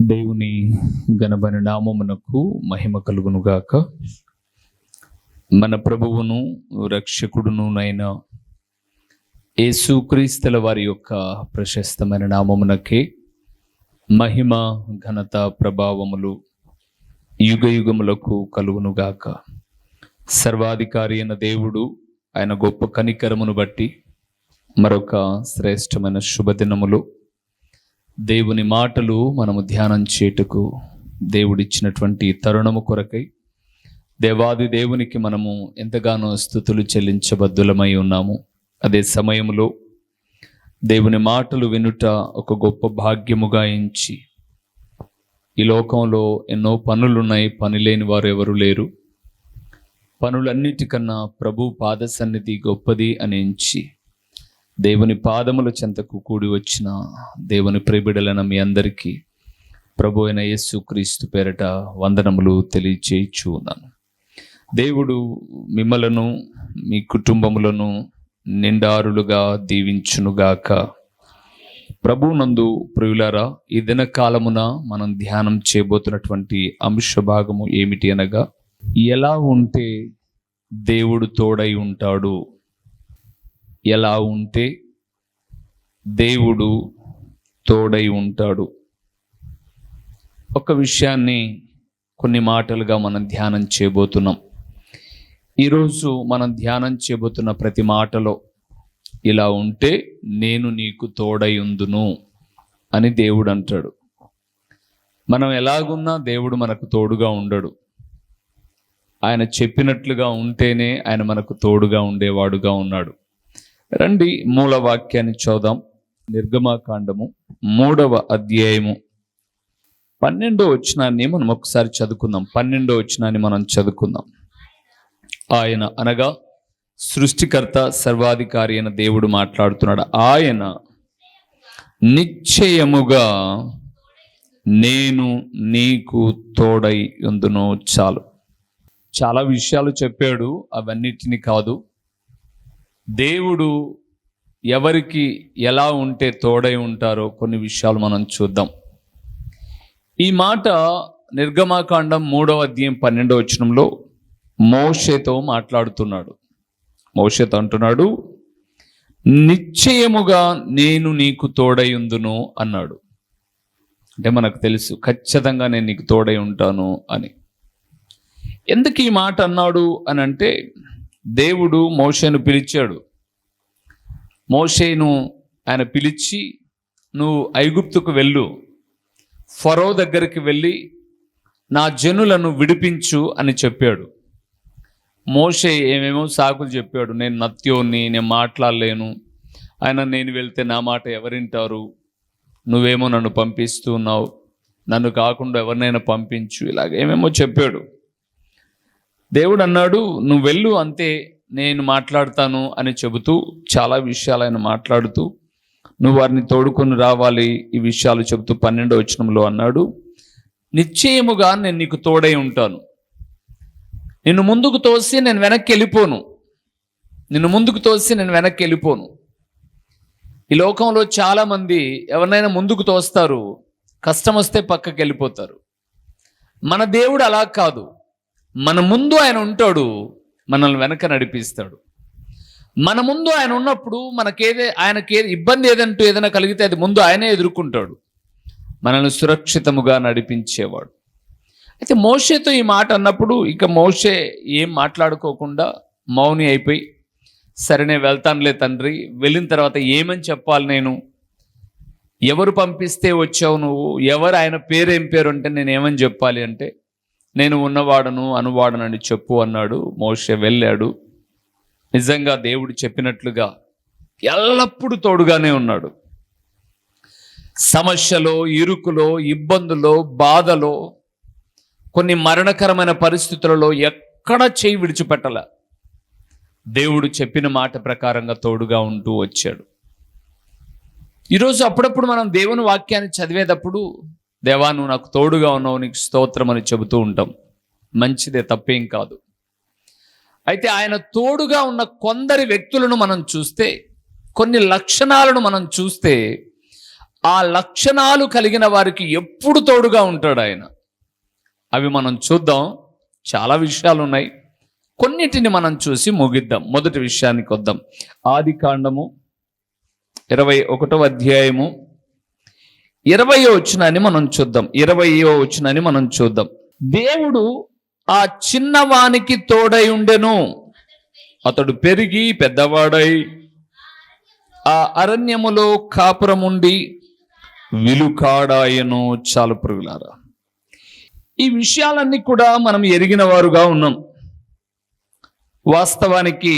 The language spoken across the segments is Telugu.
దేవుని ఘనమైన నామమునకు మహిమ కలుగునుగాక. మన ప్రభువును రక్షకుడునునైన యేసుక్రీస్తుల వారి యొక్క ప్రశస్తమైన నామమునకే మహిమ, ఘనత, ప్రభావములు యుగయుగములకు కలుగునుగాక. సర్వాధికారి అయిన దేవుడు ఆయన గొప్ప కనికరమును బట్టి మరొక శ్రేష్టమైన శుభదినములు దేవుని మాటలు మనము ధ్యానం చేయుటకు దేవుడిచ్చినటువంటి తరుణము కొరకై దేవాది దేవునికి మనము ఎంతగానో స్తుతులు చెల్లించబద్దులమై ఉన్నాము. అదే సమయంలో దేవుని మాటలు వినుట ఒక గొప్ప భాగ్యముగా ఎంచి, ఈ లోకంలో ఎన్నో పనులున్నాయి, పని లేని వారు ఎవరు లేరు. పనులన్నిటికన్నా ప్రభు పాద సన్నిధి గొప్పది అని ఎంచి దేవుని పాదముల చెంతకు కూడి వచ్చిన దేవుని ప్రియబిడ్డలైన మీ అందరికీ ప్రభు అయిన యేసుక్రీస్తు పేరట వందనములు తెలియచేయచ్చు ఉన్నాను. దేవుడు మిమ్మలను మీ కుటుంబములను నిండారులుగా దీవించునుగాక. ప్రభునందు ప్రియులారా, ఈ దిన కాలమున మనం ధ్యానం చేయబోతున్నటువంటి అంశ భాగము ఏమిటి అనగా, ఎలా ఉంటే దేవుడు తోడై ఉంటాడు. ఎలా ఉంటే దేవుడు తోడై ఉంటాడు. ఒక విషయాన్ని కొన్ని మాటలుగా మనం ధ్యానం చేయబోతున్నాం. ఈరోజు మనం ధ్యానం చేయబోతున్న ప్రతి మాటలో ఇలా ఉంటే నేను నీకు తోడై ఉందును అని దేవుడు అంటాడు. మనం ఎలాగున్నా దేవుడు మనకు తోడుగా ఉండడు. ఆయన చెప్పినట్లుగా ఉంటేనే ఆయన మనకు తోడుగా ఉండేవాడుగా ఉన్నాడు. రండి మూల వాక్యాన్ని చూద్దాం. నిర్గమాకాండము 3వ అధ్యాయము 12వ వచనాన్ని మనం ఒకసారి చదువుకుందాం. 12వ వచనాన్ని మనం చదువుకుందాం. ఆయన అనగా సృష్టికర్త, సర్వాధికారి అయిన దేవుడు మాట్లాడుతున్నాడు. ఆయన నిశ్చయముగా నేను నీకు తోడై ఉందును. చాలు, చాలా విషయాలు చెప్పాడు. అవన్నిటిని కాదు, దేవుడు ఎవరికి ఎలా ఉంటే తోడై ఉంటారో కొన్ని విషయాలు మనం చూద్దాం. ఈ మాట నిర్గమాకాండం 3వ అధ్యాయం 12వ వచనంలో మోషేతో మాట్లాడుతున్నాడు. మోషేతో అంటున్నాడు, నిశ్చయముగా నేను నీకు తోడై ఉందును అన్నాడు. అంటే మనకు తెలుసు ఖచ్చితంగా నేను నీకు తోడై ఉంటాను అని. ఎందుకు ఈ మాట అన్నాడు అని అంటే, దేవుడు మోషేను పిలిచాడు. మోషేను ఆయన పిలిచి, నువ్వు ఐగుప్తుకు వెళ్ళు, ఫరో దగ్గరికి వెళ్ళి నా జనులను విడిపించు అని చెప్పాడు. మోషే ఏమేమో సాకులు చెప్పాడు. నేను నత్యోని, నేను మాట్లాడలేను, ఆయన నేను వెళ్తే నా మాట ఎవరింటారు, నువ్వేమో నన్ను పంపిస్తూ ఉన్నావు, నన్ను కాకుండా ఎవరినైనా పంపించు, ఇలాగ ఏమేమో చెప్పాడు. దేవుడు అన్నాడు, నువ్వు వెళ్ళు అంతే, నేను మాట్లాడతాను అని చెబుతూ చాలా విషయాలు ఆయన మాట్లాడుతూ నువ్వు వారిని తోడుకొని రావాలి ఈ విషయాలు చెబుతూ 12వ వచనంలో అన్నాడు, నిశ్చయముగా నేను నీకు తోడై ఉంటాను. నిన్ను ముందుకు తోసి నేను వెనక్కి వెళ్ళిపోను. నిన్ను ముందుకు తోసి నేను వెనక్కి వెళ్ళిపోను. ఈ లోకంలో చాలామంది ఎవరినైనా ముందుకు తోస్తారు, కష్టం వస్తే పక్కకి వెళ్ళిపోతారు. మన దేవుడు అలా కాదు. మన ముందు ఆయన ఉంటాడు, మనల్ని వెనక నడిపిస్తాడు. మన ముందు ఆయన ఉన్నప్పుడు ఆయనకి ఇబ్బంది ఏదైనా కలిగితే అది ముందు ఆయనే ఎదుర్కొంటాడు, మనల్ని సురక్షితముగా నడిపించేవాడు. అయితే మోషేతో ఈ మాట అన్నప్పుడు ఇక మోషే ఏం మాట్లాడుకోకుండా మౌని అయిపోయి, సరే నేను వెళ్తానులే తండ్రి, వెళ్ళిన తర్వాత ఏమని చెప్పాలి, నేను ఎవరు పంపిస్తే వచ్చావు నువ్వు, ఎవరు ఆయన పేరేం పేరు అంటే నేను ఏమని చెప్పాలి అంటే, నేను ఉన్నవాడను అనువాడనని చెప్పు అన్నాడు. మోషే వెళ్ళాడు. నిజంగా దేవుడు చెప్పినట్లుగా ఎల్లప్పుడూ తోడుగానే ఉన్నాడు. సమస్యలో, ఇరుకులో, ఇబ్బందులో, బాధలో, కొన్ని మరణకరమైన పరిస్థితులలో ఎక్కడ చేయి విడిచిపెట్టల. దేవుడు చెప్పిన మాట ప్రకారంగా తోడుగా ఉంటూ వచ్చాడు. ఈరోజు అప్పుడప్పుడు మనం దేవుని వాక్యాన్ని చదివేటప్పుడు, దేవా నువ్వు నాకు తోడుగా ఉన్నావు, నీకు స్తోత్రం అని చెబుతూ ఉంటాం. మంచిదే, తప్పేం కాదు. అయితే ఆయన తోడుగా ఉన్న కొందరి వ్యక్తులను మనం చూస్తే, కొన్ని లక్షణాలను మనం చూస్తే, ఆ లక్షణాలు కలిగిన వారికి ఎప్పుడు తోడుగా ఉంటాడు ఆయన. అవి మనం చూద్దాం. చాలా విషయాలు ఉన్నాయి, కొన్నిటిని మనం చూసి ముగిద్దాం. మొదటి విషయానికి వద్దాం. ఆదికాండము 21వ అధ్యాయము 20వ వచనాన్ని మనం చూద్దాం. 20వ వచనాన్ని మనం చూద్దాం. దేవుడు ఆ చిన్నవానికి తోడై ఉండెను, అతడు పెరిగి పెద్దవాడై ఆ అరణ్యములో కాపురముండి విలుకాడాయను. చాలు ప్రియులారా, ఈ విషయాలన్నీ కూడా మనం ఎరిగిన వారుగా ఉన్నాం. వాస్తవానికి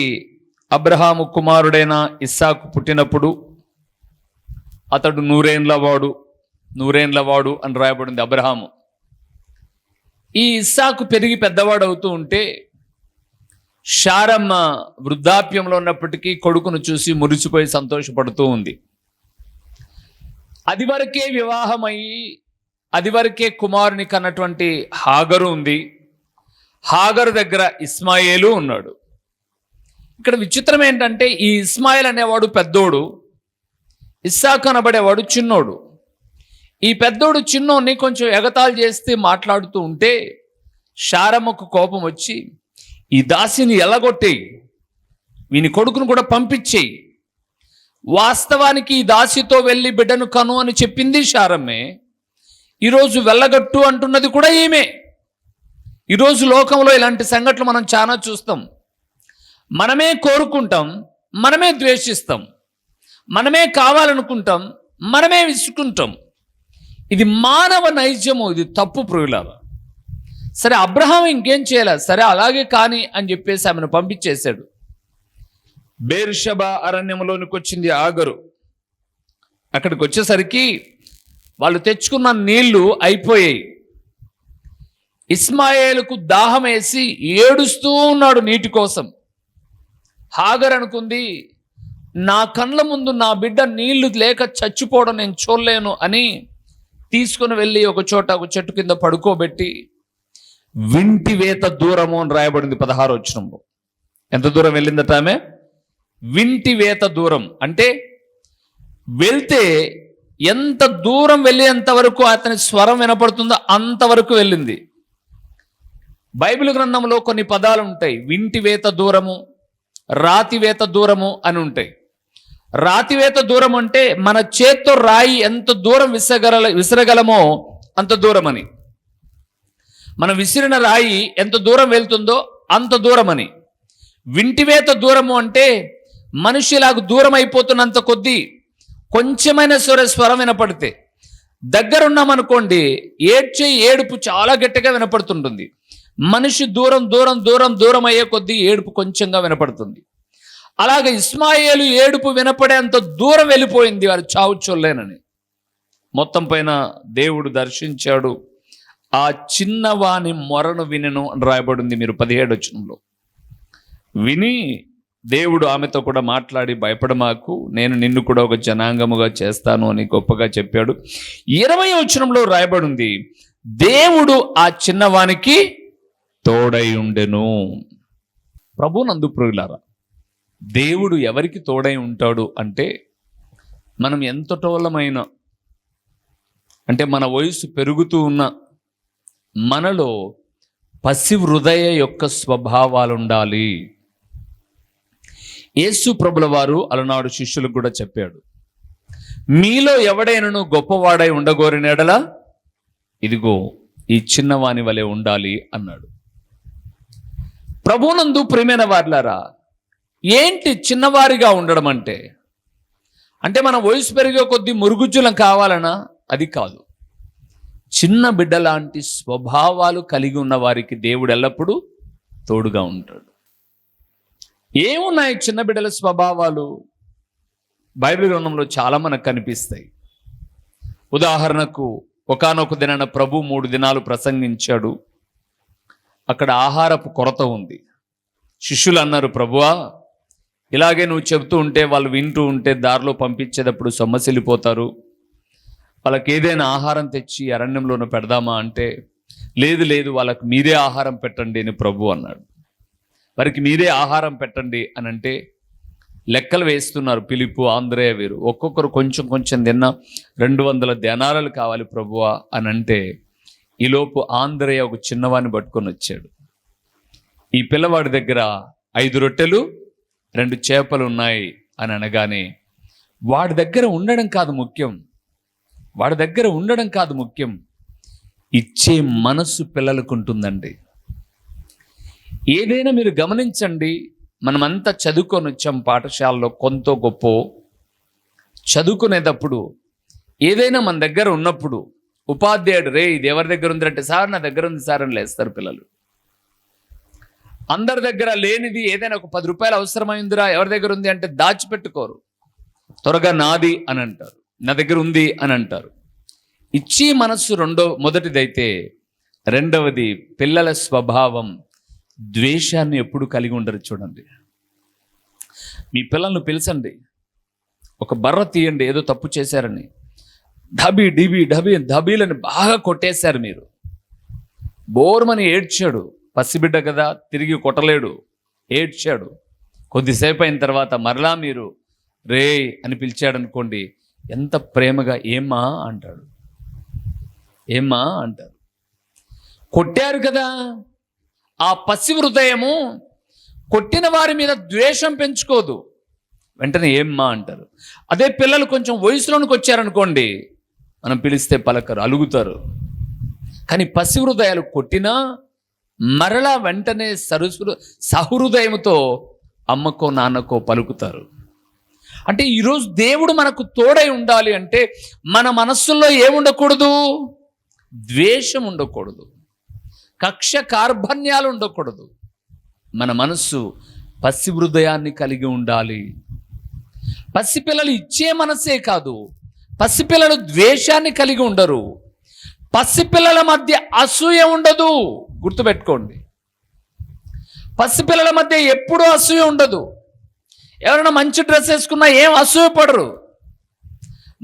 అబ్రహాము కుమారుడైన ఇస్సాకు పుట్టినప్పుడు అతడు నూరేండ్లవాడు అని రాయబడింది అబ్రహాము. ఈ ఇస్సాకు పెరిగి పెద్దవాడు అవుతూ ఉంటే శారమ్మ వృద్ధాప్యంలో ఉన్నప్పటికీ కొడుకును చూసి మురిసిపోయి సంతోషపడుతూ ఉంది. అది వరకే వివాహమయ్యి అది వరకే కుమారుని కన్నటువంటి హాగరు ఉంది. హాగరు దగ్గర ఇస్మాయేలు ఉన్నాడు. ఇక్కడ విచిత్రం ఏంటంటే ఈ ఇస్మాయిల్ అనేవాడు పెద్దోడు, ఇస్సాకు అనబడేవాడు చిన్నోడు. ఈ పెద్దోడు చిన్నోడిని కొంచెం ఎగతాళి చేస్తే మాట్లాడుతూ ఉంటే శారమ్మకు కోపం వచ్చి, ఈ దాసిని ఎల్లగొట్టేయి, వీని కొడుకును కూడా పంపించేయి. వాస్తవానికి ఈ దాసితో వెళ్ళి బిడ్డను కను అని చెప్పింది శారమ్మే. ఈరోజు వెళ్ళగట్టు అంటున్నది కూడా ఈమె. ఈరోజు లోకంలో ఇలాంటి సంఘటనలు మనం చాలా చూస్తాం. మనమే కోరుకుంటాం, మనమే ద్వేషిస్తాం, మనమే కావాలనుకుంటాం, మనమే విసుకుంటాం. ఇది మానవ నైజము, ఇది తప్పు ప్రియులారా. సరే, అబ్రహాం ఇంకేం చేయాలి, సరే అలాగే కాని అని చెప్పేసి ఆమెను పంపించేశాడు. బేర్షెబా అరణ్యంలోనికి వచ్చింది ఆగరు. అక్కడికి వచ్చేసరికి వాళ్ళు తెచ్చుకున్న నీళ్లు అయిపోయాయి. ఇస్మాయేలుకు దాహం వేసి ఏడుస్తూ ఉన్నాడు నీటి కోసం. హాగర్ అనుకుంది, నా కండ్ల ముందు నా బిడ్డ నీళ్లు లేక చచ్చిపోవడం నేను చూడలేను అని తీసుకుని వెళ్ళి ఒక చెట్టు కింద పడుకోబెట్టి వింటి వేత దూరము అని రాయబడింది 16వ వచనంలో. ఎంత దూరం వెళ్ళిందట ఆమె? వింటి వేత దూరం. అంటే వెళ్తే ఎంత దూరం వెళ్ళేంత వరకు అతని స్వరం వినపడుతుందో అంతవరకు వెళ్ళింది. బైబిల్ గ్రంథంలో కొన్ని పదాలు ఉంటాయి. వింటివేత దూరము, రాతివేత దూరము అని ఉంటాయి. రాతివేత దూరం అంటే మన చేత్తో రాయి ఎంత దూరం విసరగలమో అంత దూరం అని. మనం విసిరిన రాయి ఎంత దూరం వెళ్తుందో అంత దూరం అని. వింటివేత దూరము అంటే మనిషిలాగా దూరం అయిపోతున్నంత కొద్దీ కొంచెమైన స్వరం వినపడితే, దగ్గరున్నామనుకోండి ఏడ్చే ఏడుపు చాలా గట్టిగా వినపడుతుంటుంది. మనిషి దూరం దూరం దూరం దూరం అయ్యే కొద్దీ ఏడుపు కొంచెంగా వినపడుతుంది. అలాగే ఇస్మాయేలు ఏడుపు వినపడేంత దూరం వెళ్ళిపోయింది వారు చావు చూడలేనని. మొత్తం పైన దేవుడు దర్శించాడు, ఆ చిన్నవాని మొరను వినెను అని రాయబడింది మీరు 17వ వచనంలో. విని దేవుడు ఆమెతో కూడా మాట్లాడి, భయపడమాకు, నేను నిన్ను కూడా ఒక జనాంగముగా చేస్తాను అని గొప్పగా చెప్పాడు. 20వ వచనంలో రాయబడింది, దేవుడు ఆ చిన్నవానికి తోడై ఉండెను. ప్రభునందు ప్రియులారా, దేవుడు ఎవరికి తోడై ఉంటాడు అంటే, మనం ఎంతటోళమైన, అంటే మన వయసు పెరుగుతూ ఉన్న మనలో పసి హృదయ యొక్క స్వభావాలు ఉండాలి. యేసు ప్రభుల వారు అలనాడు శిష్యులకు కూడా చెప్పాడు, మీలో ఎవడైనను గొప్పవాడై ఉండగోరిన ఎడల ఇదిగో ఈ చిన్నవాని వలె ఉండాలి అన్నాడు. ప్రభునందు ప్రియమైన వారులారా, ఏంటి చిన్నవారిగా ఉండడం అంటే? అంటే మన వయసు పెరిగే కొద్దీ మురుగుజ్జులం కావాలనా? అది కాదు. చిన్న బిడ్డ లాంటి స్వభావాలు కలిగి ఉన్న వారికి దేవుడు ఎల్లప్పుడూ తోడుగా ఉంటాడు. ఏమున్నాయి చిన్న బిడ్డల స్వభావాలు? బైబిల్ గ్రంథంలో చాలా మనకు కనిపిస్తాయి. ఉదాహరణకు, ఒకానొక దినాన ప్రభు 3 దినాలు ప్రసంగించాడు. అక్కడ ఆహారపు కొరత ఉంది. శిష్యులు అన్నారు, ప్రభువా, ఇలాగే నువ్వు చెబుతూ ఉంటే, వాళ్ళు వింటూ ఉంటే దారిలో పంపించేటప్పుడు సొమ్మసిల్లిపోతారు, వాళ్ళకి ఏదైనా ఆహారం తెచ్చి అరణ్యంలోనూ పెడదామా అంటే, లేదు లేదు, వాళ్ళకి మీరే ఆహారం పెట్టండి అని ప్రభు అన్నాడు. వారికి మీరే ఆహారం పెట్టండి అని అంటే, లెక్కలు వేస్తున్నారు. పిలుపు, ఆంద్రేయ వీరు ఒక్కొక్కరు కొంచెం కొంచెం తిన్నా 200 దేనారాలు కావాలి ప్రభువా అని అంటే, ఈలోపు ఆంద్రేయ ఒక చిన్నవాడిని పట్టుకొని వచ్చాడు. ఈ పిల్లవాడి దగ్గర 5 రొట్టెలు 2 చేపలు ఉన్నాయి అని అనగానే, వాడి దగ్గర ఉండడం కాదు ముఖ్యం, వాడి దగ్గర ఉండడం కాదు ముఖ్యం, ఇచ్చే మనస్సు పిల్లలకు ఉంటుందండి. ఏదైనా మీరు గమనించండి, మనమంతా చదువుకొని వచ్చాం పాఠశాలలో, కొంత గొప్ప చదువుకునేటప్పుడు ఏదైనా మన దగ్గర ఉన్నప్పుడు ఉపాధ్యాయుడు, రే ఇది ఎవరి దగ్గర ఉందంటే, సార్ నా దగ్గర ఉంది సార్ అని లేస్తారు పిల్లలు. అందరి దగ్గర లేనిది ఏదైనా ఒక 10 రూపాయలు అవసరమైందిరా ఎవరి దగ్గర ఉంది అంటే దాచిపెట్టుకోరు, త్వరగా నాది అని అంటారు, నా దగ్గర ఉంది అని అంటారు. ఇచ్చే మనస్సు మొదటిదైతే, రెండవది పిల్లల స్వభావం ద్వేషాన్ని ఎప్పుడు కలిగి ఉండరు. చూడండి, మీ పిల్లలను పిలిచండి, ఒక బర్ర తీయండి, ఏదో తప్పు చేశారని డబీ డిబీ డబీ దబీలని బాగా కొట్టేశారు, మీరు బోర్మని ఏడ్చాడు, పసిబిడ్డ కదా తిరిగి కొట్టలేడు, ఏడ్చాడు. కొద్దిసేపు అయిన తర్వాత మరలా మీరు రే అని పిలిచాడు అనుకోండి, ఎంత ప్రేమగా ఏమ్మా అంటాడు, ఏమ్మా అంటారు. కొట్టారు కదా, ఆ పసి హృదయము కొట్టిన వారి మీద ద్వేషం పెంచుకోదు, వెంటనే ఏమ్మా అంటారు. అదే పిల్లలు కొంచెం వయసులోనికి వచ్చారనుకోండి, మనం పిలిస్తే పలకరు, అలుగుతారు. కానీ పసి హృదయాలు కొట్టినా మరలా వెంటనే సహృదయంతో అమ్మకో నాన్నకో పలుకుతారు. అంటే ఈరోజు దేవుడు మనకు తోడై ఉండాలి అంటే మన మనస్సుల్లో ఏముండకూడదు, ద్వేషం ఉండకూడదు, కక్ష కార్పణ్యాలు ఉండకూడదు. మన మనస్సు పసి హృదయాన్ని కలిగి ఉండాలి. పసిపిల్లలు ఇచ్చే మనసే కాదు, పసిపిల్లలు ద్వేషాన్ని కలిగి ఉండరు. పసిపిల్లల మధ్య అసూయ ఉండదు, గుర్తుపెట్టుకోండి. పసిపిల్లల మధ్య ఎప్పుడూ అసూయ ఉండదు. ఎవరైనా మంచి డ్రెస్ వేసుకున్నా ఏం అసూయపడరు,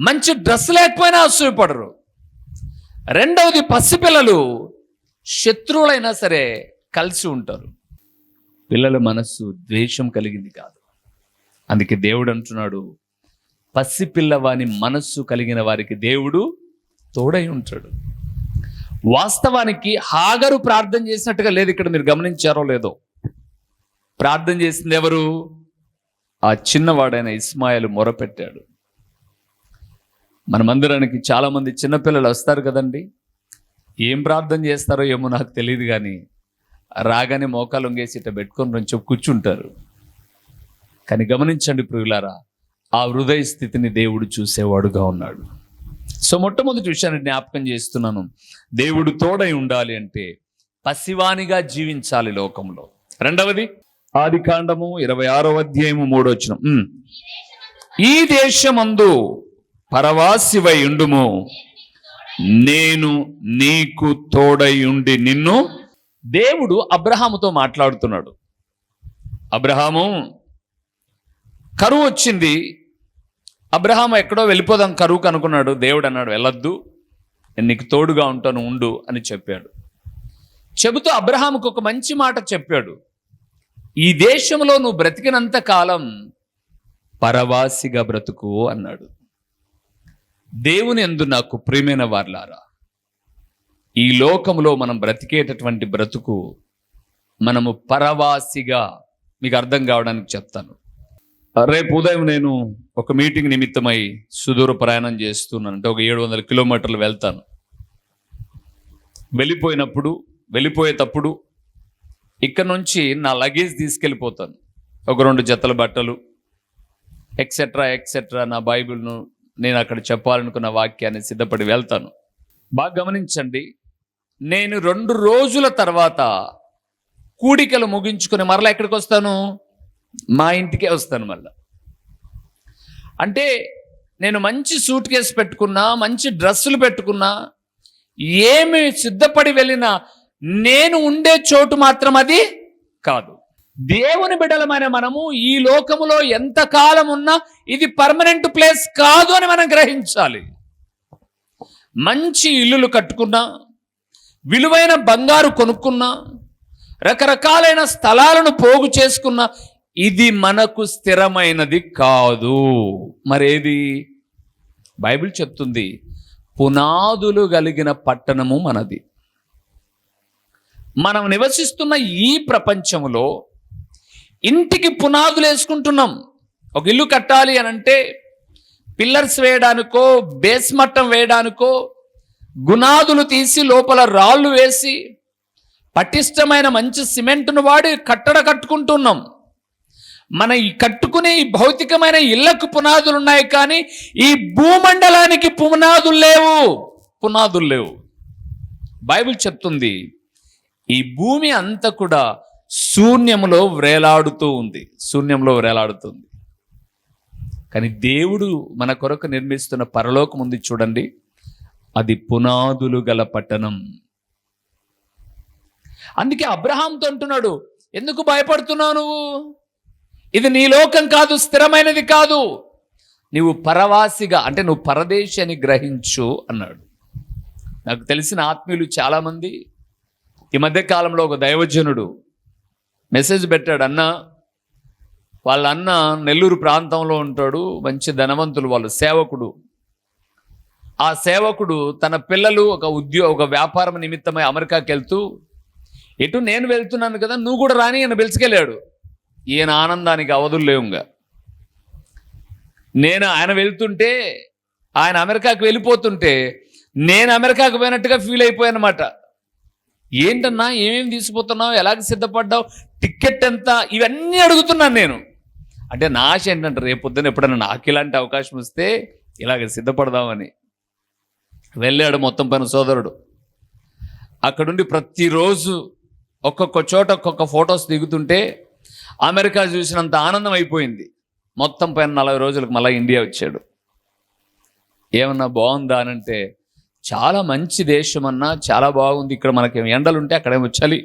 మంచి డ్రెస్ లేకపోయినా అసూయపడరు. రెండవది, పసిపిల్లలు శత్రువులైనా సరే కలిసి ఉంటారు. పిల్లల మనస్సు ద్వేషం కలిగింది కాదు. అందుకే దేవుడు అంటున్నాడు, పసిపిల్లవాని మనస్సు కలిగిన వారికి దేవుడు తోడై ఉంటాడు. వాస్తవానికి హాగరు ప్రార్థన చేసినట్టుగా లేదు ఇక్కడ, మీరు గమనించారో లేదో. ప్రార్థన చేసింది ఎవరు? ఆ చిన్నవాడైన ఇస్మాయిల్ మొరపెట్టాడు. మన మందిరానికి చాలామంది చిన్నపిల్లలు వస్తారు కదండి, ఏం ప్రార్థన చేస్తారో ఏమో నాకు తెలియదు, కానీ రాగానే మోకాలు వంగేసి ఇట్లా పెట్టుకొని కొంచెం కూర్చుంటారు. కానీ గమనించండి ప్రియులారా, ఆ హృదయ స్థితిని దేవుడు చూసేవాడుగా ఉన్నాడు. సో మొట్టమొదటి విషయాన్ని జ్ఞాపకం చేస్తున్నాను, దేవుడు తోడై ఉండాలి అంటే పసివానిగా జీవించాలి లోకంలో. రెండవది, ఆదికాండము 26వ అధ్యాయము 3వ వచనం, ఈ దేశమందు పరవాసివై ఉండుము, నేను నీకు తోడై ఉండి నిన్ను. దేవుడు అబ్రహాముతో మాట్లాడుతున్నాడు. అబ్రహాము, కరువు వచ్చింది, అబ్రహాము ఎక్కడో వెళ్ళిపోదాం కరువుకు అనుకున్నాడు. దేవుడు అన్నాడు, వెళ్ళొద్దు, నేను నీకు తోడుగా ఉంటాను, ఉండు అని చెప్పాడు. చెబుతూ అబ్రహాముకు ఒక మంచి మాట చెప్పాడు, ఈ దేశంలో నువ్వు బ్రతికినంత కాలం పరవాసిగా బ్రతుకు అన్నాడు. దేవుని యందు నాకు ప్రియమైన వారలారా, ఈ లోకంలో మనం బ్రతికేటటువంటి బ్రతుకు మనము పరవాసిగా, మీకు అర్థం కావడానికి చెప్తాను. రేపు ఉదయం నేను ఒక మీటింగ్ నిమిత్తమై సుదూర ప్రయాణం చేస్తున్నాను, అంటే ఒక 700 కిలోమీటర్లు వెళ్తాను. వెళ్ళిపోయేటప్పుడు ఇక్కడ నుంచి నా లగేజ్ తీసుకెళ్ళిపోతాను, ఒక 2 జతల బట్టలు ఎక్సెట్రా నా బైబిల్ను, నేను అక్కడ చెప్పాలనుకున్న వాక్యాన్ని సిద్ధపడి వెళ్తాను. బాగా గమనించండి, నేను 2 రోజుల తర్వాత కూడికలు ముగించుకొని మరలా ఎక్కడికి వస్తాను? మా ఇంటికే వస్తాను మళ్ళా. అంటే నేను మంచి సూట్ కేసు పెట్టుకున్నా, మంచి డ్రెస్సులు పెట్టుకున్నా, ఏమి సిద్ధపడి వెళ్ళినా నేను ఉండే చోటు మాత్రం అది కాదు. దేవుని బిడ్డలమైన మనము ఈ లోకములో ఎంతకాలం ఉన్నా ఇది పర్మనెంట్ ప్లేస్ కాదు అని మనం గ్రహించాలి. మంచి ఇల్లులు కట్టుకున్నా, విలువైన బంగారు కొనుక్కున్నా, రకరకాలైన స్థలాలను పోగు చేసుకున్నా, ఇది మనకు స్థిరమైనది కాదు. మరేది? బైబిల్ చెప్తుంది, పునాదులు కలిగిన పట్టణము మనది. మనం నివసిస్తున్న ఈ ప్రపంచంలో ఇంటికి పునాదులు వేసుకుంటున్నాం. ఒక ఇల్లు కట్టాలి అని అంటే పిల్లర్స్ వేయడానికో, బేస్ మట్టం వేయడానికో గునాదులు తీసి లోపల రాళ్ళు వేసి పటిష్టమైన మంచి సిమెంట్ను వాడి కట్టుకుంటున్నాం. మన ఈ కట్టుకునే ఈ భౌతికమైన ఇళ్లకు పునాదులు ఉన్నాయి, కానీ ఈ భూమండలానికి పునాదులు లేవు. బైబిల్ చెప్తుంది, ఈ భూమి అంతా కూడా శూన్యంలో వేలాడుతుంది. కానీ దేవుడు మన కొరకు నిర్మిస్తున్న పరలోకం ఉంది చూడండి, అది పునాదులు గల పట్టణం. అందుకే అబ్రహాంతో అంటున్నాడు, ఎందుకు భయపడుతున్నావు నువ్వు? ఇది నీ లోకం కాదు, స్థిరమైనది కాదు. నీవు పరవాసిగా, అంటే నువ్వు పరదేశి అని గ్రహించు అన్నాడు. నాకు తెలిసిన ఆత్మీయులు చాలామంది, ఈ మధ్య కాలంలో ఒక దైవజనుడు మెసేజ్ పెట్టాడు, వాళ్ళ అన్న నెల్లూరు ప్రాంతంలో ఉంటాడు, మంచి ధనవంతులు, వాళ్ళు సేవకుడు. ఆ సేవకుడు తన పిల్లలు ఒక వ్యాపారం నిమిత్తమై అమెరికాకి వెళ్తూ, ఎటు నేను వెళ్తున్నాను కదా నువ్వు కూడా రాని అని పిలుచుకెళ్ళాడు. ఈయన ఆనందానికి అవధులు లేవుగా. ఆయన వెళ్తుంటే, ఆయన అమెరికాకు వెళ్ళిపోతుంటే నేను అమెరికాకు పోయినట్టుగా ఫీల్ అయిపోయానమాట. ఏంటన్నా, ఏమేమి తీసుకుపోతున్నావు, ఎలాగ సిద్ధపడ్డావు, టికెట్ ఎంత, ఇవన్నీ అడుగుతున్నాను నేను. అంటే నా ఆశ ఏంటంటే రేపొద్దున ఎప్పుడన్నా నాకు ఇలాంటి అవకాశం వస్తే ఇలాగ సిద్ధపడదామని. వెళ్ళాడు మొత్తం పైన సోదరుడు. అక్కడుండి ప్రతిరోజు ఒక్కొక్క చోట ఒక్కొక్క ఫొటోస్ దిగుతుంటే అమెరికా చూసినంత ఆనందం అయిపోయింది. మొత్తం పైన 40 రోజులకు మళ్ళీ ఇండియా వచ్చాడు. ఏమన్నా బాగుందా అనంటే, చాలా మంచి దేశం అన్నా, చాలా బాగుంది, ఇక్కడ మనకి ఎండలు ఉంటే అక్కడేమో చలి.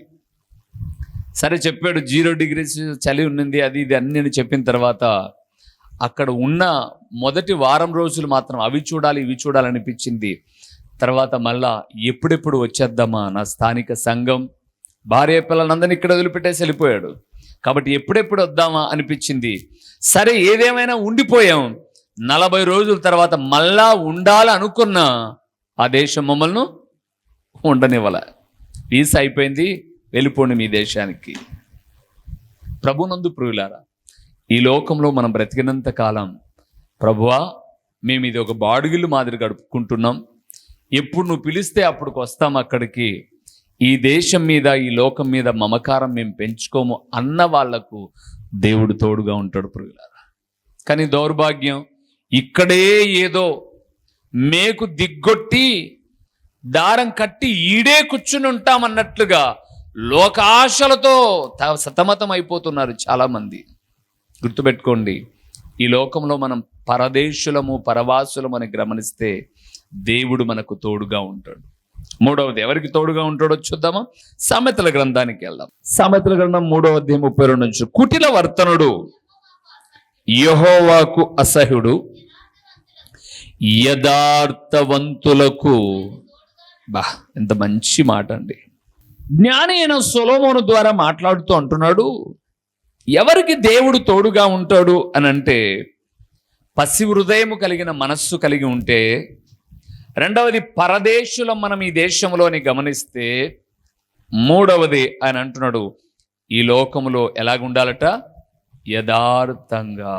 సరే చెప్పాడు, 0 degrees చలి ఉన్నింది, అది ఇది అన్నీ చెప్పిన తర్వాత అక్కడ ఉన్న మొదటి వారం రోజులు మాత్రం అవి చూడాలి ఇవి చూడాలనిపించింది. తర్వాత మళ్ళా ఎప్పుడెప్పుడు వచ్చేద్దామా, నా స్థానిక సంఘం భార్య పిల్లలందరినీ ఇక్కడ వదిలిపెట్టేసి వెళ్ళిపోయాడు. కాబట్టి ఎప్పుడెప్పుడు వద్దామా అనిపించింది. సరే ఏదేమైనా ఉండిపోయాం. 40 రోజుల తర్వాత మళ్ళా ఉండాలనుకున్న ఆ దేశం మమ్మల్ని ఉండనివ్వాల. వీసా అయిపోయింది, వెళ్ళిపోండి మీ దేశానికి. ప్రభునందు ప్రియులారా, ఈ లోకంలో మనం బ్రతికినంత కాలం ప్రభువా మేము ఇది ఒక బాడుగిల్లు మాదిరి గడుపుకుంటున్నాం, ఎప్పుడు నువ్వు పిలిస్తే అప్పుడుకి వస్తాం అక్కడికి, ఈ దేశం మీద ఈ లోకం మీద మమకారం మేము పెంచుకోము అన్న వాళ్లకు దేవుడు తోడుగా ఉంటాడు ప్రియులారా. కానీ దౌర్భాగ్యం, ఇక్కడే ఏదో మేకు దిగ్గొట్టి దారం కట్టి ఈడే కూర్చుని ఉంటామన్నట్లుగా లోకాశలతో సతమతం అయిపోతున్నారు చాలామంది. గుర్తుపెట్టుకోండి, ఈ లోకంలో మనం పరదేశులము పరవాసులము అని గమనిస్తే దేవుడు మనకు తోడుగా ఉంటాడు. మూడవది ఎవరికి తోడుగా ఉంటాడో చూద్దామా? సామెతల గ్రంథానికి వెళ్దాం. సామెతల గ్రంథం 3వ అధ్యాయం 32 నుంచి. కుటిల వర్తనుడు యెహోవాకు అసహ్యుడు, యథార్థవంతులకు. ఎంత మంచి మాట అండి. జ్ఞాని అయిన సొలొమోను ద్వారా మాట్లాడుతూ అంటున్నాడు, ఎవరికి దేవుడు తోడుగా ఉంటాడు అని అంటే, పసి హృదయము కలిగిన మనస్సు కలిగి ఉంటే. రెండవది, పరదేశులం మనం ఈ దేశంలోని గమనిస్తే. మూడవది ఆయన అంటున్నాడు, ఈ లోకములో ఎలాగుండాలట? యథార్థంగా.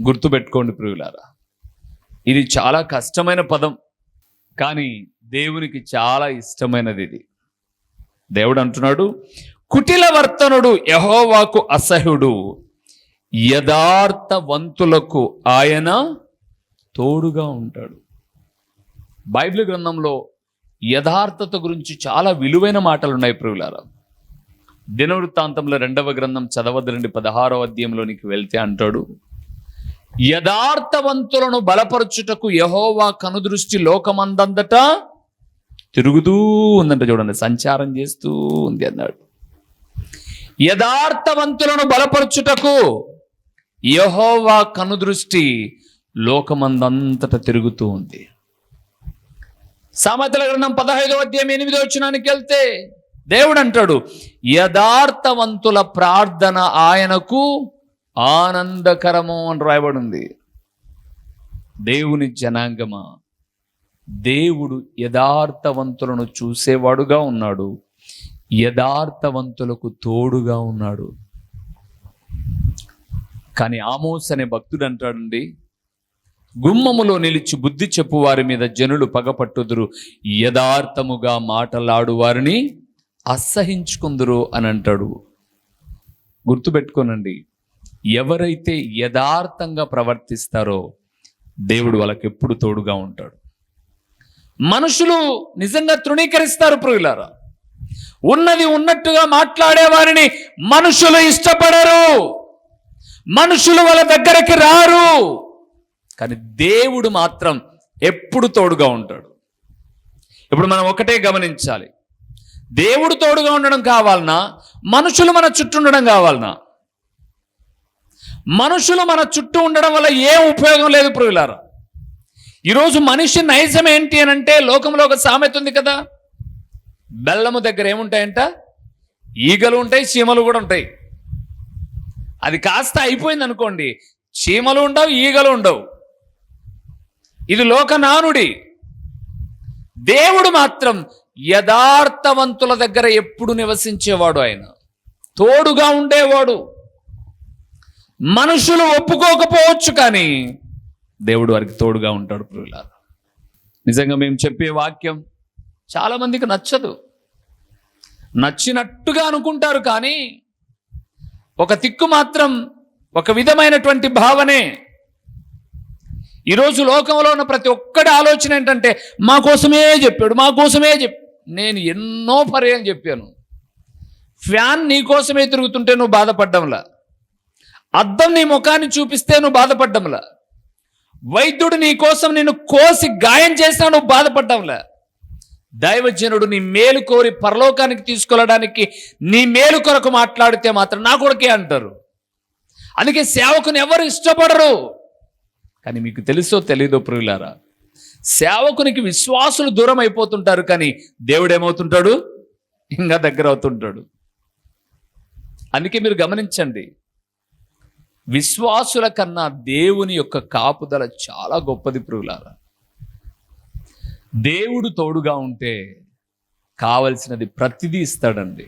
గుర్తుపెట్టుకోండి ప్రియులారా, ఇది చాలా కష్టమైన పదం, కానీ దేవునికి చాలా ఇష్టమైనది ఇది. దేవుడు అంటున్నాడు, కుటిల వర్తనుడు యెహోవాకు అసహ్యుడు, యథార్థవంతులకు ఆయన తోడుగా ఉంటాడు. బైబిల్ గ్రంథంలో యథార్థత గురించి చాలా విలువైన మాటలు ఉన్నాయి ప్రియులారా. దినవృత్తాంతంలో 2వ గ్రంథం చదవద్దండి, 16వ అధ్యాయంలోనికి వెళ్తే అంటాడు, యథార్థవంతులను బలపరచుటకు యెహోవా కనుదృష్టి లోకమందంతట తిరుగుతూ ఉందంట. చూడండి, సంచారం చేస్తూ ఉంది అన్నాడు. యథార్థవంతులను బలపరచుటకు యెహోవా కనుదృష్టి లోకమందంతట తిరుగుతూ ఉంది. సామెతల గ్రంథం 15వ అధ్యాయం 8వ వచనానికి వెళ్తే దేవుడు అంటాడు, యథార్థవంతుల ప్రార్థన ఆయనకు ఆనందకరము అని రాయబడి ఉంది. దేవుని జనాంగమా, దేవుడు యథార్థవంతులను చూసేవాడుగా ఉన్నాడు, యథార్థవంతులకు తోడుగా ఉన్నాడు. కానీ ఆమోస్ అనే భక్తుడు అంటాడండి, గుమ్మములో నిలిచి బుద్ధి చెప్పు వారి మీద జనులు పగపట్టుదురు, యథార్థముగా మాటలాడు వారిని అసహించుకుందురు అని అంటాడు. గుర్తుపెట్టుకోనండి, ఎవరైతే యథార్థంగా ప్రవర్తిస్తారో దేవుడు వాళ్ళకి ఎప్పుడు తోడుగా ఉంటాడు. మనుషులు నిజంగా తృణీకరిస్తారు ప్రియులారా. ఉన్నది ఉన్నట్టుగా మాట్లాడే వారిని మనుషులు ఇష్టపడరు, మనుషులు వాళ్ళ దగ్గరికి రారు. కానీ దేవుడు మాత్రం ఎప్పుడు తోడుగా ఉంటాడు. ఇప్పుడు మనం ఒకటే గమనించాలి, దేవుడు తోడుగా ఉండడం కావాలన్నా మనుషులు మన చుట్టూ ఉండడం కావాలన్నా? మనుషులు మన చుట్టూ ఉండడం వల్ల ఏం ఉపయోగం లేదు ప్రియులారా. ఈరోజు మనిషి నైజం ఏంటి అని అంటే, లోకంలో ఒక సామెత ఉంది కదా, బెల్లము దగ్గర ఏముంటాయంట? ఈగలు ఉంటాయి, చీమలు కూడా ఉంటాయి. అది కాస్త అయిపోయింది అనుకోండి, చీమలు ఉండవు, ఈగలు ఉండవు. ఇది లోక నానుడి. దేవుడు మాత్రం యథార్థవంతుల దగ్గర ఎప్పుడు నివసించేవాడు, ఆయన తోడుగా ఉండేవాడు. మనుషులు ఒప్పుకోకపోవచ్చు, కానీ దేవుడు వారికి తోడుగా ఉంటాడు ప్రియులారా. నిజంగా మేము చెప్పే వాక్యం చాలా మందికి నచ్చదు, నచ్చినట్టుగా అనుకుంటారు, కానీ ఒక దిక్కు మాత్రం ఒక విధమైనటువంటి భావనే. ఈరోజు లోకంలో ఉన్న ప్రతి ఒక్కటి ఆలోచన ఏంటంటే, మా కోసమే చెప్పాడు, మా కోసమే నేను ఎన్నో పర్యాయం చెప్పాను, ఫ్యాన్ నీ కోసమే తిరుగుతుంటే నువ్వు బాధపడ్డంలా, అద్దం నీ ముఖాన్ని చూపిస్తే నువ్వు బాధపడ్డంలా, వైద్యుడు నీ కోసం నిన్ను కోసి గాయం చేసినా నువ్వు బాధపడ్డంలా, దైవజనుడు నీ మేలు కోరి పరలోకానికి తీసుకెళ్ళడానికి నీ మేలు కొరకు మాట్లాడితే మాత్రం నా కొడుకే అంటారు. అందుకే సేవకుని ఎవరు ఇష్టపడరు. కానీ మీకు తెలుసో తెలీదో ప్రియులారా, సేవకునికి విశ్వాసులు దూరం అయిపోతుంటారు, కానీ దేవుడు ఏమవుతుంటాడు? ఇంకా దగ్గర అవుతుంటాడు. అందుకే మీరు గమనించండి, విశ్వాసుల కన్నా దేవుని యొక్క కాపుదల చాలా గొప్పది ప్రియులారా. దేవుడు తోడుగా ఉంటే కావలసినది ప్రతిదీ ఇస్తాడండి.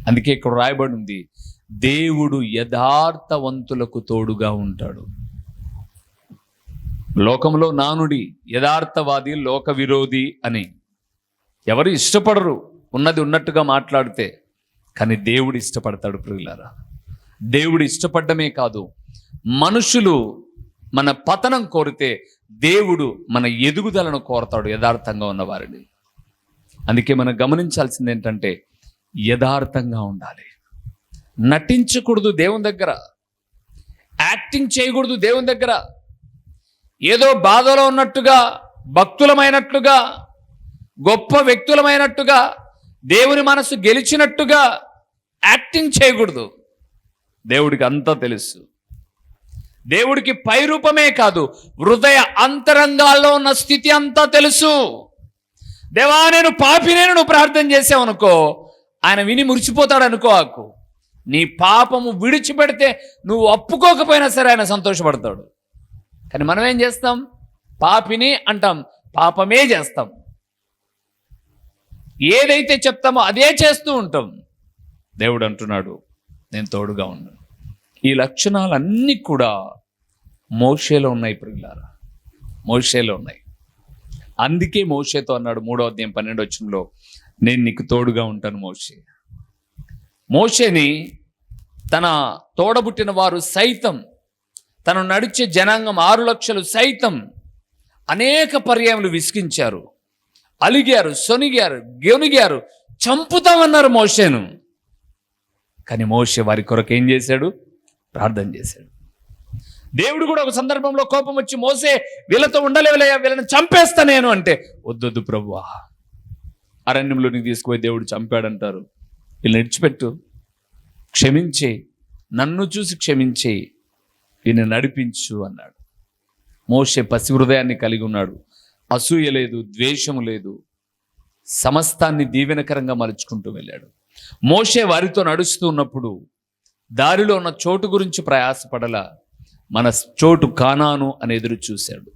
అందుకే ఇక్కడ రాయబడి ఉంది, దేవుడు యథార్థవంతులకు తోడుగా ఉంటాడు. లోకంలో నానుడి యథార్థవాది లోక విరోధి అని ఎవరు ఇష్టపడరు, ఉన్నది ఉన్నట్టుగా మాట్లాడితే. కానీ దేవుడు ఇష్టపడతాడు ప్రియులారా. దేవుడు ఇష్టపడమే కాదు, మనుషులు మన పతనం కోరితే దేవుడు మన ఎదుగుదలను కోరతాడు యథార్థంగా ఉన్న వారిని. అందుకే మనం గమనించాల్సింది ఏంటంటే, యథార్థంగా ఉండాలి, నటించకూడదు దేవుని దగ్గర, యాక్టింగ్ చేయకూడదు దేవుని దగ్గర. ఏదో బాధలో ఉన్నట్టుగా, భక్తులమైనట్లుగా, గొప్ప వ్యక్తులమైనట్టుగా, దేవుని మనసు గెలిచినట్టుగా యాక్టింగ్ చేయకూడదు. దేవుడికి అంతా తెలుసు. దేవుడికి పైరూపమే కాదు, హృదయ అంతరంగాల్లో ఉన్న స్థితి అంతా తెలుసు. దేవా నేను పాపినేను నువ్వు ప్రార్థన చేసావనుకో, ఆయన విని మురిచిపోతాడు అనుకోకు. నీ పాపము విడిచిపెడితే నువ్వు ఒప్పుకోకపోయినా సరే ఆయన సంతోషపడతాడు. కానీ మనం ఏం చేస్తాం? పాపిని అంటాం, పాపమే చేస్తాం. ఏదైతే చెప్తామో అదే చేస్తూ ఉంటాం. దేవుడు అంటున్నాడు, నేను తోడుగా ఉన్నాను. ఈ లక్షణాలన్నీ కూడా మోషేలో ఉన్నాయి ప్రియులారా, మోషేలో ఉన్నాయి. అందుకే మోషేతో అన్నాడు 3వ అధ్యాయం 12వ వచనంలో, నేను నీకు తోడుగా ఉంటాను. మోషేని తన తోడబుట్టిన వారు సైతం, తను నడిచే జనాంగం 6 లక్షలు సైతం అనేక పర్యాయములు విసిగించారు, అలిగారు, సొనిగారు, గొనిగారు, చంపుతామన్నారు మోషేను. కానీ మోషే వారి కొరకు ఏం చేశాడు? ప్రార్థన చేశాడు. దేవుడు కూడా ఒక సందర్భంలో కోపం వచ్చి, మోసే వీళ్ళతో ఉండలేవలయ్యా, వీళ్ళని చంపేస్తా నేను అంటే, వద్దొద్దు ప్రభువా, అరణ్యంలోనికి తీసుకుపోయి దేవుడు చంపాడంటారు, వీళ్ళని విడిచిపెట్టు, క్షమించే, నన్ను చూసి క్షమించే, వీళ్ళని నడిపించు అన్నాడు. మోషే పసి హృదయాన్ని కలిగి ఉన్నాడు, అసూయ లేదు, ద్వేషము లేదు. సమస్తాన్ని దీవెనకరంగా మలుచుకుంటూ వెళ్ళాడు. మోషే వారితో నడుస్తూ ఉన్నప్పుడు దారిలో ఉన్న చోటు గురించి ప్రయాసపడల, మన చోటు కానాను అని ఎదురు చూశాడు.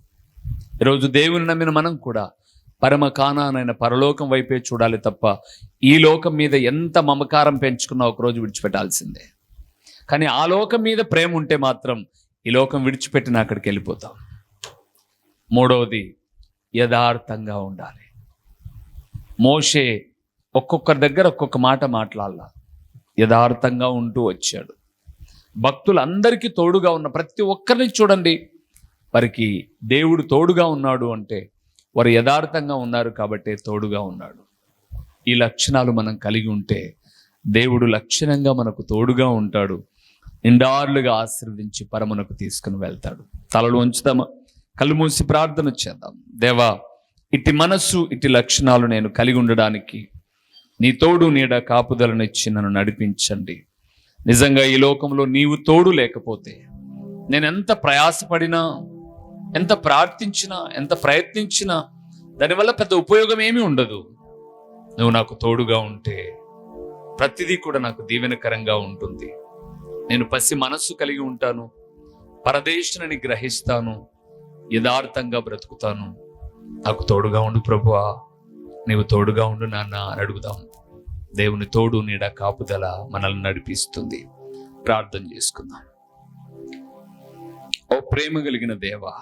ఈరోజు దేవుని నమ్మిన మనం కూడా పరమ కానానైన పరలోకం వైపే చూడాలి తప్ప ఈ లోకం మీద ఎంత మమకారం పెంచుకున్నా ఒకరోజు విడిచిపెట్టాల్సిందే. కానీ ఆ లోకం మీద ప్రేమ ఉంటే మాత్రం ఈ లోకం విడిచిపెట్టిన అక్కడికి వెళ్ళిపోతాం. మూడవది, యథార్థంగా ఉండాలి. మోషే ఒక్కొక్కరి దగ్గర ఒక్కొక్క మాట మాట్లాడాల, యథార్థంగా ఉంటూ వచ్చాడు. భక్తులందరికీ తోడుగా ఉన్న ప్రతి ఒక్కరిని చూడండి, వారికి దేవుడు తోడుగా ఉన్నాడు అంటే వారు యథార్థంగా ఉన్నారు కాబట్టే తోడుగా ఉన్నాడు. ఈ లక్షణాలు మనం కలిగి ఉంటే దేవుడు లక్షణంగా మనకు తోడుగా ఉంటాడు, నిండార్లుగా ఆశీర్వదించి పరమునకు తీసుకుని వెళ్తాడు. తలలు ఉంచుదామా, కళ్ళు మూసి ప్రార్థన చేద్దాం. దేవా, ఇటు మనస్సు ఇటు లక్షణాలు నేను కలిగి ఉండడానికి నీ తోడు నీడ కాపుదలనిచ్చి నన్ను నడిపించండి. నిజంగా ఈ లోకంలో నీవు తోడు లేకపోతే నేను ఎంత ప్రయాసపడినా, ఎంత ప్రార్థించినా, ఎంత ప్రయత్నించినా దానివల్ల పెద్ద ఉపయోగం ఏమీ ఉండదు. నువ్వు నాకు తోడుగా ఉంటే ప్రతిదీ కూడా నాకు దీవెనకరంగా ఉంటుంది. నేను పసి మనస్సు కలిగి ఉంటాను, పరదేశుని గ్రహిస్తాను, యథార్థంగా బ్రతుకుతాను. నాకు తోడుగా ఉండు ప్రభువా, నీవు తోడుగా ఉండు నాన్న అని అడుగుదాం. దేవుని తోడు నీడ కాపుదల మనల్ని నడిపిస్తుంది. ప్రార్థన చేసుకుందాం. ఓ ప్రేమ కలిగిన దేవా,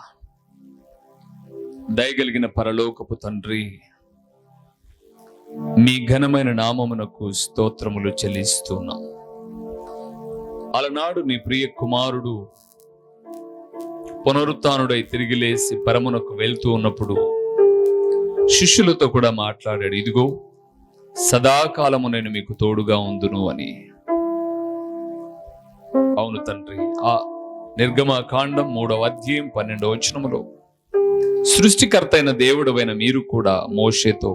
దయగలిగిన పరలోకపు తండ్రి, మీ ఘనమైన నామమునకు స్తోత్రములు చెల్లిస్తున్నాం. అలనాడు నీ ప్రియ కుమారుడు పునరుత్థానుడై తిరిగి లేచి పరమునకు వెళ్తూ ఉన్నప్పుడు శిష్యులతో కూడా మాట్లాడాడు, ఇదిగో సదాకాలము నేను మీకు తోడుగా ఉందును అని. అవును తండ్రి, ఆ నిర్గమకాండం 3వ అధ్యాయం 12వ వచనములో సృష్టికర్త అయిన దేవుడవైన మీరు కూడా మోషేతో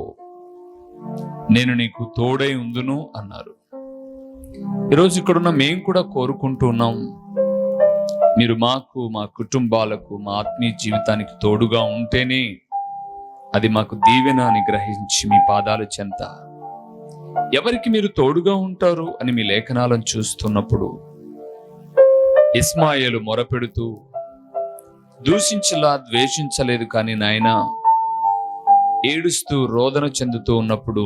నేను నీకు తోడై ఉందును అన్నారు. ఈరోజు ఇక్కడున్న మేము కూడా కోరుకుంటూ ఉన్నాం, మీరు మాకు, మా కుటుంబాలకు, మా ఆత్మీయ జీవితానికి తోడుగా ఉంటేనే అది మాకు దీవెన అని గ్రహించి మీ పాదాల చెంత ఎవరికి మీరు తోడుగా ఉంటారు అని మీ లేఖనాలను చూస్తున్నప్పుడు ఇస్మాయేలు మొరపెడుతూ దూషించలా ద్వేషించలేదు, కానీ నాయన ఏడుస్తూ రోదన చెందుతూ ఉన్నప్పుడు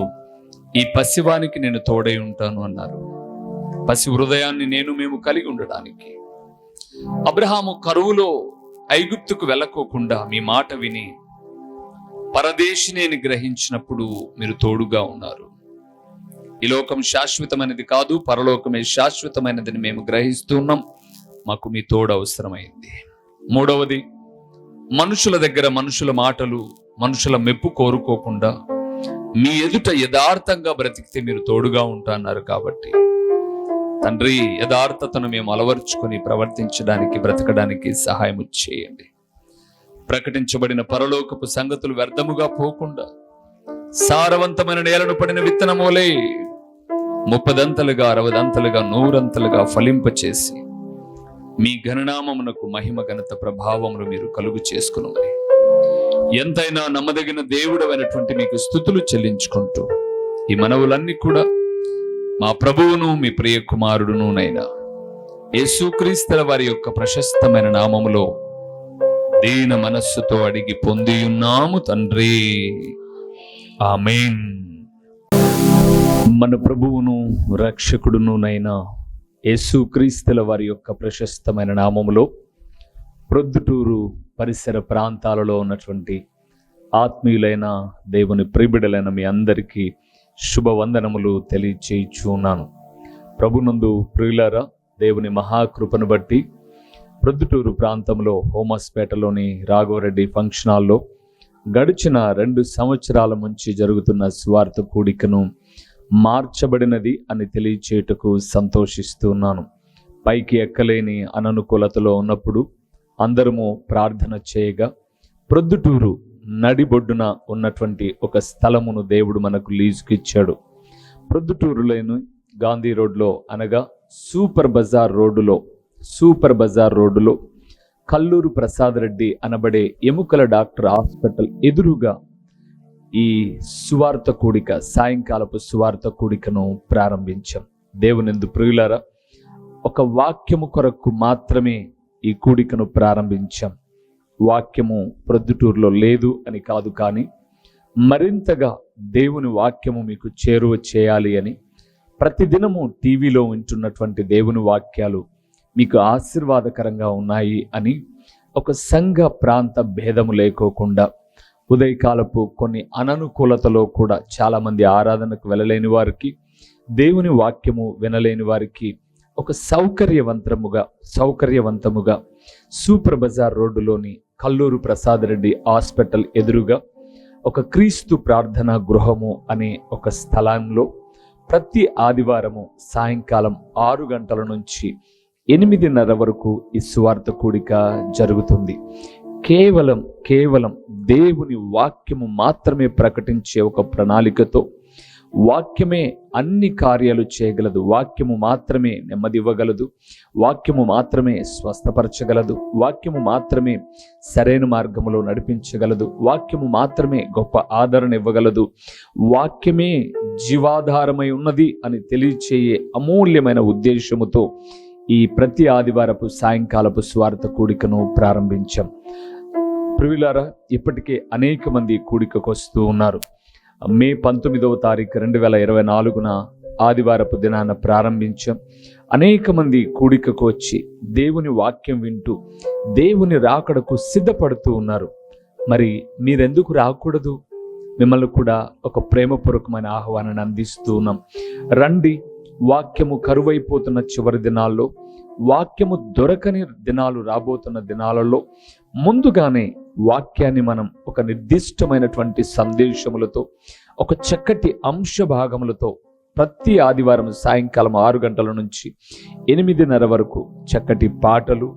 ఈ పసివానికి నేను తోడై ఉంటాను అన్నారు. పసి హృదయాన్ని మేము కలిగి ఉండడానికి అబ్రహాము కరువులో ఐగుప్తుకు వెళ్ళకోకుండా మీ మాట విని పరదేశిని గ్రహించినప్పుడు మీరు తోడుగా ఉన్నారు. ఈ లోకం శాశ్వతమైనది కాదు, పరలోకమే శాశ్వతమైనదని మేము గ్రహిస్తూ ఉన్నాం. మాకు మీ తోడు అవసరమైంది. మూడవది, మనుషుల దగ్గర మనుషుల మాటలు, మనుషుల మెప్పు కోరుకోకుండా మీ ఎదుట యథార్థంగా బ్రతికితే మీరు తోడుగా ఉంటాన్నారు. కాబట్టి తండ్రి, యథార్థతను మేము అలవర్చుకొని ప్రవర్తించడానికి, బ్రతకడానికి సహాయం చేయండి. ప్రకటించబడిన పరలోకపు సంగతులు వ్యర్థముగా పోకుండా సారవంతమైన నేలను పడిన విత్తనమోలే 30దంతలుగా 60దంతలుగా 100ంతలుగా ఫలింపచేసి మీ ఘననామమునకు మహిమ ఘనత ప్రభావములు మీరు కలుగు చేసుకుని ఎంతైనా నమ్మదగిన దేవుడమైనటువంటి మీకు స్తుతులు చెల్లించుకుంటూ ఈ మనవులన్నీ కూడా మా ప్రభువును మీ ప్రియ కుమారుడును నైనా యేసుక్రీస్తుల వారి యొక్క ప్రశస్తమైన నామములో దీన మనస్సుతో అడిగి పొందియున్నాము తండ్రి, ఆమేన్. మన ప్రభువును రక్షకుడును నైనా యేసుక్రీస్తుల వారి యొక్క ప్రశస్తమైన నామములో ప్రొద్దుటూరు పరిసర ప్రాంతాలలో ఉన్నటువంటి ఆత్మీయులైన దేవుని ప్రియబిడ్డలైన మీ అందరికీ శుభవందనములు తెలియచేయుచున్నాను. ప్రభునందు ప్రియులారా, దేవుని మహాకృపను బట్టి ప్రొద్దుటూరు ప్రాంతంలో హోమస్పేటలోని రాఘవరెడ్డి ఫంక్షన్ హాల్లో గడిచిన 2 సంవత్సరాల నుంచి జరుగుతున్న స్వార్థ కూడికను మార్చబడినది అని తెలియచేయుటకు సంతోషిస్తున్నాను. పైకి ఎక్కలేని అననుకూలతలో ఉన్నప్పుడు అందరము ప్రార్థన చేయగా ప్రొద్దుటూరు నడిబొడ్డున ఉన్నటువంటి ఒక స్థలమును దేవుడు మనకు లీజుకి ఇచ్చాడు. ప్రొద్దుటూరులోని గాంధీ రోడ్లో అనగా సూపర్ బజార్ రోడ్డులో కల్లూరు ప్రసాద్ రెడ్డి అనబడే ఎముకల డాక్టర్ హాస్పిటల్ ఎదురుగా ఈ సువార్త కూడిక, సాయంకాలపు సువార్త కూడికను ప్రారంభించాం. దేవునిందు ప్రియులారా, ఒక వాక్యము కొరకు మాత్రమే ఈ కూడికను ప్రారంభించాం. వాక్యము ప్రొద్దుటూరులో లేదు అని కాదు, కానీ మరింతగా దేవుని వాక్యము మీకు చేరువ చేయాలి అని, ప్రతిదినము టీవీలో వింటున్నటువంటి దేవుని వాక్యాలు మీకు ఆశీర్వాదకరంగా ఉన్నాయి అని, ఒక సంఘ ప్రాంత భేదము లేకోకుండా ఉదయకాలపు కొన్ని అననుకూలతలో కూడా చాలామంది ఆరాధనకు వెళ్ళలేని వారికి, దేవుని వాక్యము వినలేని వారికి ఒక సౌకర్యవంతముగా సూపర్ బజార్ రోడ్డులోని కల్లూరు ప్రసాద్ రెడ్డి హాస్పిటల్ ఎదురుగా ఒక క్రీస్తు ప్రార్థనా గృహము అనే ఒక స్థలంలో ప్రతి ఆదివారము సాయంకాలం 6 గంటల నుంచి 8:30 వరకు ఈ సువార్త కూడిక జరుగుతుంది. కేవలం దేవుని వాక్యము మాత్రమే ప్రకటించే ఒక ప్రణాళికతో, వాక్యమే అన్ని కార్యాలు చేయగలదు, వాక్యము మాత్రమే నెమ్మది ఇవ్వగలదు, వాక్యము మాత్రమే స్వస్థపరచగలదు, వాక్యము మాత్రమే సరైన మార్గంలో నడిపించగలదు, వాక్యము మాత్రమే గొప్ప ఆదరణ ఇవ్వగలదు, వాక్యమే జీవాధారమై ఉన్నది అని తెలియచేయే అమూల్యమైన ఉద్దేశముతో ఈ ప్రతి ఆదివారపు సాయంకాలపు స్వార్థ కూడికను ప్రారంభించాం. ప్రియులారా, ఇప్పటికే అనేక మంది కూడికకు వస్తూ ఉన్నారు. మే 19వ తారీఖు 2024 ఆదివారపు దినాన ప్రారంభించాం. అనేక మంది కూడికకు వచ్చి దేవుని వాక్యం వింటూ దేవుని రాకడకు సిద్ధపడుతూ ఉన్నారు. మరి మీరెందుకు రాకూడదు? మిమ్మల్ని కూడా ఒక ప్రేమపూర్వకమైన ఆహ్వానాన్ని అందిస్తూ ఉన్నాం. రండి. వాక్యము కరువైపోతున్న చివరి దినాల్లో, వాక్యము దొరకని దినాలు రాబోతున్న దినాలలో ముందుగానే వాక్యాన్ని మనం ఒక నిర్దిష్టమైనటువంటి సందేశములతో, ఒక చక్కటి అంశ భాగములతో ప్రతి ఆదివారం సాయంకాలం 6 గంటల నుంచి 8:30 వరకు చక్కటి పాటలు,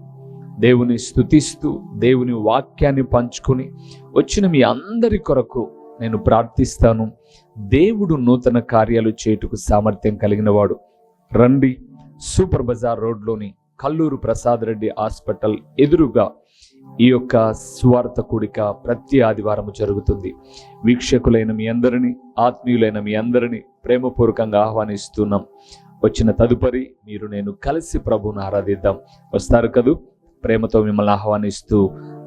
దేవుని స్తుతిస్తూ దేవుని వాక్యాన్ని పంచుకొని వచ్చిన మీ అందరి కొరకు నేను ప్రార్థిస్తాను. దేవుడు నూతన కార్యాలు చేయుటకు సామర్థ్యం కలిగిన వాడు. రండి. సూపర్ బజార్ రోడ్లోని కల్లూరు ప్రసాద్ రెడ్డి హాస్పిటల్ ఎదురుగా ఈ యొక్క సువార్త కూడిక ప్రతి ఆదివారం జరుగుతుంది. వీక్షకులైన మీ అందరినీ, ఆత్మీయులైన మీ అందరినీ ప్రేమపూర్వకంగా ఆహ్వానిస్తున్నాం. వచ్చిన తదుపరి మీరు నేను కలిసి ప్రభువును ఆరాధిద్దాం. వస్తారు కదూ? ప్రేమతో మిమ్మల్ని ఆహ్వానిస్తూ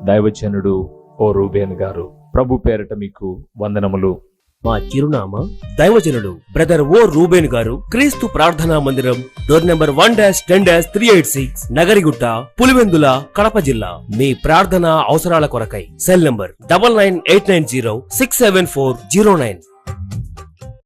దైవజనుడు ఓ రూబేన్ గారు. ప్రభు పేరట మీకు వందనములు. మా చిరునామా దైవజనుడు బ్రదర్ ఓ రూబేన్ గారు, క్రీస్తు ప్రార్థనా మందిరం, డోర్ నెంబర్ 1-10-386, నగరిగుట్ట, పులివెందుల, కడప జిల్లా. మీ ప్రార్థనా అవసరాల కొరకై సెల్ నంబర్ 9989067409.